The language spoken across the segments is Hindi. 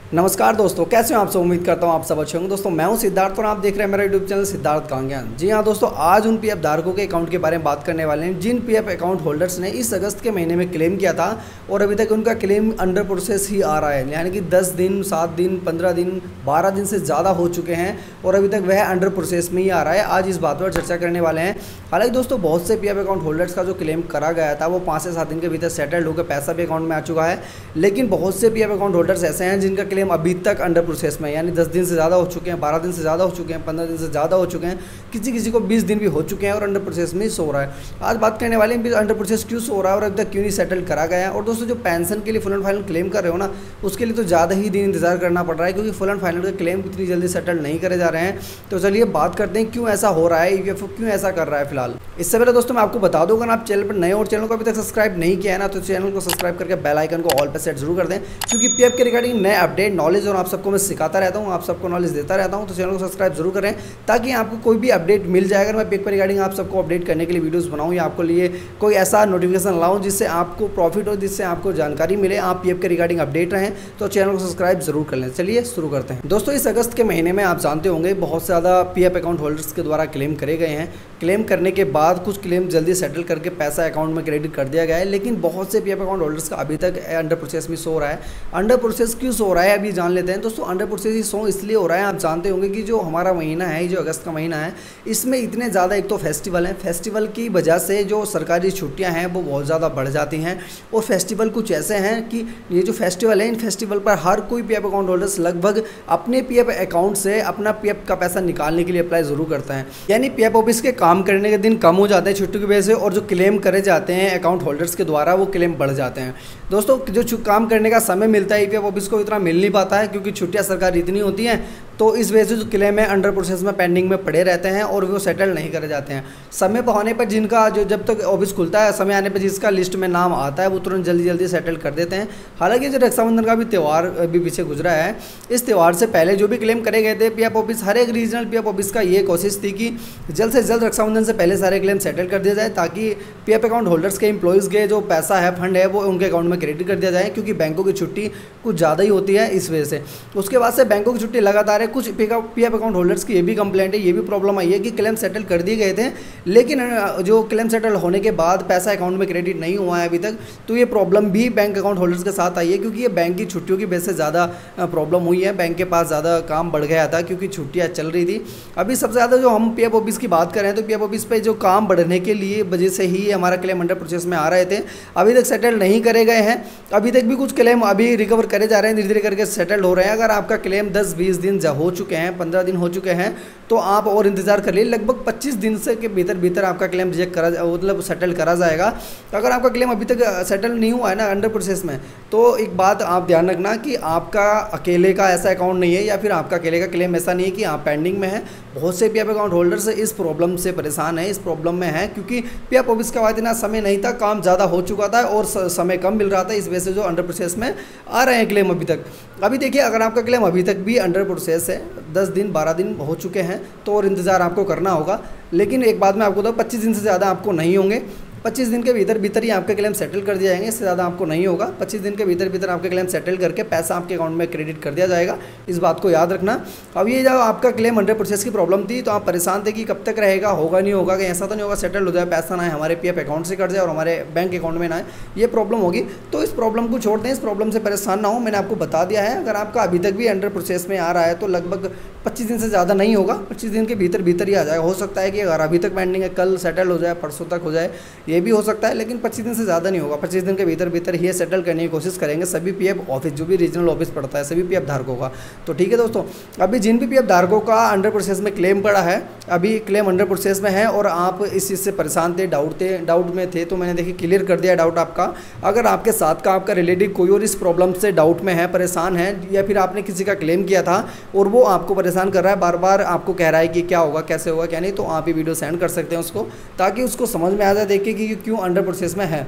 नमस्कार दोस्तों, कैसे हो आप सब। उम्मीद करता हूँ आप सब अच्छे होंगे। दोस्तों मैं हूं सिद्धार्थ और आप देख रहे हैं मेरा यूट्यूब चैनल सिद्धार्थ कांग्यान। जी हाँ दोस्तों, आज उन पीएफ धारकों के अकाउंट के बारे में बात करने वाले हैं जिन पीएफ अकाउंट होल्डर्स ने इस अगस्त के महीने में क्लेम किया था और अभी तक उनका क्लेम अंडर प्रोसेस ही आ रहा है। यानी कि 10 दिन, 7 दिन, 15 दिन, 12 दिन से ज़्यादा हो चुके हैं और अभी तक वह अंडर प्रोसेस में ही आ रहा है। आज इस बात पर चर्चा करने वाले हैं। हालांकि दोस्तों बहुत से पीएफ अकाउंट होल्डर्स का जो क्लेम करा गया था वो 5 से 7 दिन के भीतर सेटल्ड होकर पैसा भी अकाउंट में आ चुका है। लेकिन बहुत से पीएफ अकाउंट होल्डर्स ऐसे हैं जिनका क्लेम अभी तक अंडर प्रोसेस में, यानी 10 दिन से ज़्यादा हो चुके हैं, 12 दिन से ज़्यादा हो चुके हैं, 15 दिन से ज़्यादा हो चुके हैं, किसी को 20 दिन भी हो चुके हैं और अंडर प्रोसेस में सो रहा है। आज बात करने वाले हैं अंडर प्रोसेस क्यों सो रहा है और अभी तक क्यों नहीं सेटल करा गया है। और दोस्तों जो पेंशन के लिए फुल एंड फाइनल क्लेम कर रहे हो ना, उसके लिए तो ज़्यादा ही दिन इंतजार करना पड़ रहा है क्योंकि फुल एंड फाइनल का क्लेम इतनी जल्दी सेटल नहीं करे जा रहे हैं। तो चलिए बात करते हैं क्यों ऐसा हो रहा है, ईपीएफओ क्यों ऐसा कर रहा है फिलहाल। इससे पहले दोस्तों मैं आपको बता दूं, अगर आप चैनल पर नए और चैनल को अभी तक सब्सक्राइब नहीं किया है ना, तो चैनल को सब्सक्राइब करके बेल आइकन को ऑल पर सेट जरूर कर दें, क्योंकि पीएफ के रिगार्डिंग नए अपडेट, नॉलेज और आप सबको मैं सिखाता रहता हूँ, आप सबको नॉलेज देता रहता हूँ। तो चैनल को सब्सक्राइब जरूर करें ताकि आपको कोई भी अपडेट मिल जाए। अगर मैं पीएफ के रिगार्डिंग आप सबको अपडेट करने के लिए वीडियोस बनाऊँ या आपको लिए कोई ऐसा नोटिफिकेशन लाऊँ जिससे आपको प्रॉफिट हो, जिससे आपको जानकारी मिले, आप पीएफ के रिगार्डिंग अपडेट रहें, तो चैनल को सब्सक्राइब जरूर कर लें। चलिए शुरू करते हैं। दोस्तों इस अगस्त के महीने में आप जानते होंगे बहुत ज़्यादा पीएफ अकाउंट होल्डर्स के द्वारा क्लेम करे गए हैं। क्लेम करने के बाद कुछ क्लेम जल्दी सेटल करके पैसा अकाउंट में क्रेडिट कर दिया गया है, लेकिन बहुत से पीएफ अकाउंट होल्डर्स का अभी तक अंडर प्रोसेस में सो रहा है। अंडर प्रोसेस क्यों सो रहा है अभी जान लेते हैं। दोस्तों अंडर प्रोसेस ही सो इसलिए हो रहा है, आप जानते होंगे कि जो हमारा महीना है, जो अगस्त का महीना है, इसमें इतने ज़्यादा एक तो फेस्टिवल हैं, फेस्टिवल की वजह से जो सरकारी छुट्टियां हैं वो बहुत ज़्यादा बढ़ जाती हैं। और फेस्टिवल कुछ ऐसे हैं कि ये जो फेस्टिवल है, इन फेस्टिवल पर हर कोई पीएफ अकाउंट होल्डर्स लगभग अपने पीएफ अकाउंट से अपना पीएफ का पैसा निकालने के लिए अप्लाई ज़रूर करता है। यानी पीएफ ऑफिस के काम करने के दिन कम हो जाते हैं छुट्टी की वजह से, और जो क्लेम करे जाते हैं अकाउंट होल्डर्स के द्वारा वो क्लेम बढ़ जाते हैं। दोस्तों जो काम करने का समय मिलता है पीएफ ऑफिस को इतना मिल नहीं पाता है क्योंकि छुट्टियाँ सरकारी इतनी होती हैं, तो इस वजह से जो क्लेम है अंडर प्रोसेस में पेंडिंग में पड़े रहते हैं और वो सेटल नहीं करे जाते हैं। समय पर होने पर जिनका जो जब तक ऑफिस खुलता है, समय आने पर जिसका लिस्ट में नाम आता है वो तुरंत जल्दी जल्दी सेटल कर देते हैं। हालांकि जो रक्षाबंधन का भी त्यौहार अभी पीछे गुजरा है, इस त्यौहार से पहले जो भी क्लेम करे गए थे पीएफ ऑफिस, हर एक रीजनल पीएफ ऑफिस का ये कोशिश थी कि जल्द से जल्द रक्षाबंधन से पहले सारे क्लेम सेटल कर दिया जाए ताकि पीएफ अकाउंट होल्डर्स के एम्प्लॉइज़ के जो पैसा है, फंड है, वो उनके अकाउंट में क्रेडिट कर दिया जाए, क्योंकि बैंकों की छुट्टी कुछ ज़्यादा ही होती है इस वजह से। उसके बाद से बैंकों की छुट्टी लगातार है। कुछ पीएफ अकाउंट होल्डर्स की ये भी कंप्लेंट है, ये भी प्रॉब्लम आई है कि क्लेम सेटल कर दिए गए थे, लेकिन जो क्लेम सेटल होने के बाद पैसा अकाउंट में क्रेडिट नहीं हुआ है अभी तक। तो ये प्रॉब्लम भी बैंक अकाउंट होल्डर्स के साथ आई है, क्योंकि ये बैंक की छुट्टियों की वजह से ज़्यादा प्रॉब्लम हुई है। बैंक के पास ज़्यादा काम बढ़ गया था क्योंकि छुट्टियाँ चल रही थी। अभी सबसे ज़्यादा जो हम पीएफ ऑफिस की बात करें तो पीएफ ऑफिस पे जो काम बढ़ने के लिए वजह से ही हमारा क्लेम अंडर प्रोसेस में आ रहे थे, अभी तक सेटल नहीं करे गए हैं। अभी तक भी कुछ क्लेम अभी रिकवर करे जा रहे हैं, धीरे धीरे करके सेटल हो रहे हैं। अगर आपका क्लेम 10-20 दिन हो चुके हैं, 15 दिन हो चुके हैं, तो आप और इंतजार कर लिए। लगभग 25 दिन से के भीतर आपका क्लेम रिजेक्ट करा, मतलब सेटल करा जाएगा। अगर आपका क्लेम अभी तक सेटल नहीं हुआ है ना अंडर प्रोसेस में, तो एक बात आप ध्यान रखना कि आपका अकेले का ऐसा अकाउंट नहीं है या फिर आपका अकेले का क्लेम ऐसा नहीं है कि आप पेंडिंग में है। बहुत से पीएफ अकाउंट होल्डर्स इस प्रॉब्लम से परेशान है, इस प्रॉब्लम में है क्योंकि पीएफ ऑफिस का इतना समय नहीं था, काम ज़्यादा हो चुका था और समय कम मिल रहा था, इस वजह से जो अंडर प्रोसेस में आ रहे हैं क्लेम अभी तक। अभी देखिए, अगर आपका क्लेम अभी तक भी अंडर प्रोसेस है, 10 दिन 12 दिन हो चुके हैं, तो और इंतज़ार आपको करना होगा। लेकिन एक बात मैं आपको बताऊँ, 25 दिन से ज़्यादा आपको नहीं होंगे। 25 दिन के भीतर ही आपके क्लेम सेटल कर दिया जाएंगे, इससे ज़्यादा आपको नहीं होगा। 25 दिन के भीतर आपके क्लेम सेटल करके पैसा आपके अकाउंट में क्रेडिट कर दिया जाएगा, इस बात को याद रखना। अब ये जब आपका क्लेम अंडर प्रोसेस की प्रॉब्लम थी तो आप परेशान थे कि कब तक रहेगा, होगा नहीं होगा, कहीं ऐसा तो नहीं होगा सेटल हो जाए, पैसा ना है हमारे पीएफ अकाउंट से कट जाए और हमारे बैंक अकाउंट में ना है, ये प्रॉब्लम होगी। तो इस प्रॉब्लम को छोड़ दें, इस प्रॉब्लम से परेशान ना हो। मैंने आपको बता दिया है, अगर आपका अभी तक भी अंडर प्रोसेस में आ रहा है तो लगभग 25 दिन से ज़्यादा नहीं होगा, 25 दिन के भीतर ही आ जाएगा। हो सकता है कि अगर अभी तक पेंडिंग है, कल सेटल हो जाए, परसों तक हो जाए, ये भी हो सकता है, लेकिन 25 दिन से ज़्यादा नहीं होगा। 25 दिन के भीतर ही सेटल करने की कोशिश करेंगे सभी पीएफ ऑफिस, जो भी रीजनल ऑफिस पड़ता है सभी पीएफ धारकों का। तो ठीक है दोस्तों, अभी जिन भी पीएफ धारकों का अंडर प्रोसेस में क्लेम पड़ा है, अभी क्लेम अंडर प्रोसेस में है और आप इस चीज़ से परेशान थे, डाउट में थे, तो मैंने देखिए क्लियर कर दिया डाउट आपका। अगर आपके साथ का आपका रिलेटिव कोई और इस प्रॉब्लम से डाउट में है, परेशान है, या फिर आपने किसी का क्लेम किया था और वो आपको परेशान कर रहा है, बार बार आपको कह रहा है कि क्या होगा, कैसे होगा, क्या नहीं, तो आप ये वीडियो सेंड कर सकते हैं उसको, ताकि उसको समझ में आ जाए, देखिए कि क्यों अंडर प्रोसेस में है।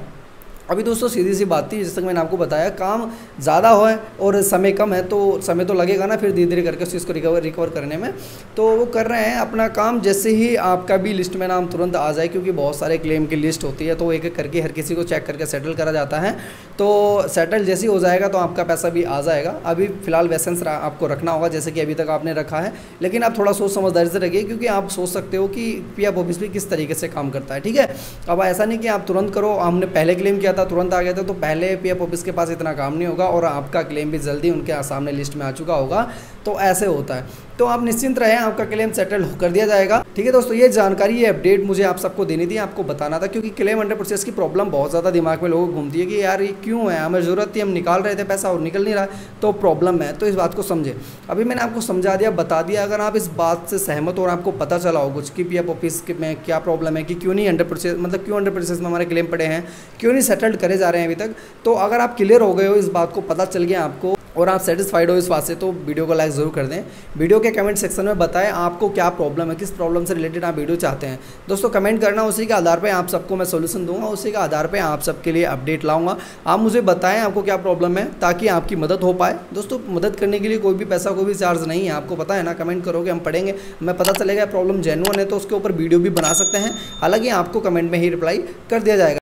अभी दोस्तों सीधी सी बात थी, जैसे कि मैंने आपको बताया, काम ज़्यादा हो और समय कम है तो समय तो लगेगा ना फिर धीरे धीरे करके उस चीज़ को रिकवर करने में। तो वो कर रहे हैं अपना काम, जैसे ही आपका भी लिस्ट में नाम तुरंत आ जाए, क्योंकि बहुत सारे क्लेम की लिस्ट होती है तो एक एक करके हर किसी को चेक करके सेटल करा जाता है। तो सेटल जैसे ही हो जाएगा तो आपका पैसा भी आ जाएगा। अभी फ़िलहाल वैसेंस आपको रखना होगा जैसे कि अभी तक आपने रखा है, लेकिन आप थोड़ा सोच समझदारी से रखिए, क्योंकि आप सोच सकते हो कि पीएफ ऑफिस भी किस तरीके से काम करता है। ठीक है, अब ऐसा नहीं कि आप तुरंत करो, हमने पहले क्लेम किया था तुरंत आ गया था, तो पहले पीएफ ऑफिस के पास इतना काम नहीं होगा और आपका क्लेम भी जल्दी उनके सामने लिस्ट में आ चुका होगा। तो ऐसे होता है, तो आप निश्चिंत रहें, आपका क्लेम सेटल कर दिया जाएगा। ठीक है दोस्तों, ये जानकारी, ये अपडेट मुझे आप सबको देनी थी, आपको बताना था, क्योंकि क्लेम अंडर प्रोसेस की प्रॉब्लम बहुत ज़्यादा दिमाग में लोगों को घूमती है कि यार ये क्यों है, हमें ज़रूरत थी, हम निकाल रहे थे पैसा और निकल नहीं रहा, तो प्रॉब्लम है। तो इस बात को समझे, अभी मैंने आपको समझा दिया, बता दिया। अगर आप इस बात से सहमत हो और आपको पता चला हो कुछ कि पीएफ ऑफिस में क्या प्रॉब्लम है, कि क्यों नहीं अंडर प्रोसेस, मतलब क्यों अंडर प्रोसेस में हमारे क्लेम पड़े हैं, क्यों नहीं सेटल्ड करे जा रहे हैं अभी तक, तो अगर आप क्लियर हो गए हो, इस बात को पता चल गया आपको और आप सेटिस्फाइड हो इस बात से, तो वीडियो को लाइक ज़रूर कर दें। वीडियो के कमेंट सेक्शन में बताएं आपको क्या प्रॉब्लम है, किस प्रॉब्लम से रिलेटेड आप वीडियो चाहते हैं। दोस्तों कमेंट करना, उसी के आधार पे आप सबको मैं सोल्यूशन दूंगा, उसी के आधार पे आप सबके लिए अपडेट लाऊंगा। आप मुझे बताएं आपको क्या प्रॉब्लम है, ताकि आपकी मदद हो पाए। दोस्तों मदद करने के लिए कोई भी पैसा, कोई भी चार्ज नहीं है, आपको पता है ना। कमेंट करोगे, हम पढ़ेंगे, हमें पता चलेगा प्रॉब्लम जेन्युइन है तो उसके ऊपर वीडियो भी बना सकते हैं। हालाँकि आपको कमेंट में ही रिप्लाई कर दिया जाएगा।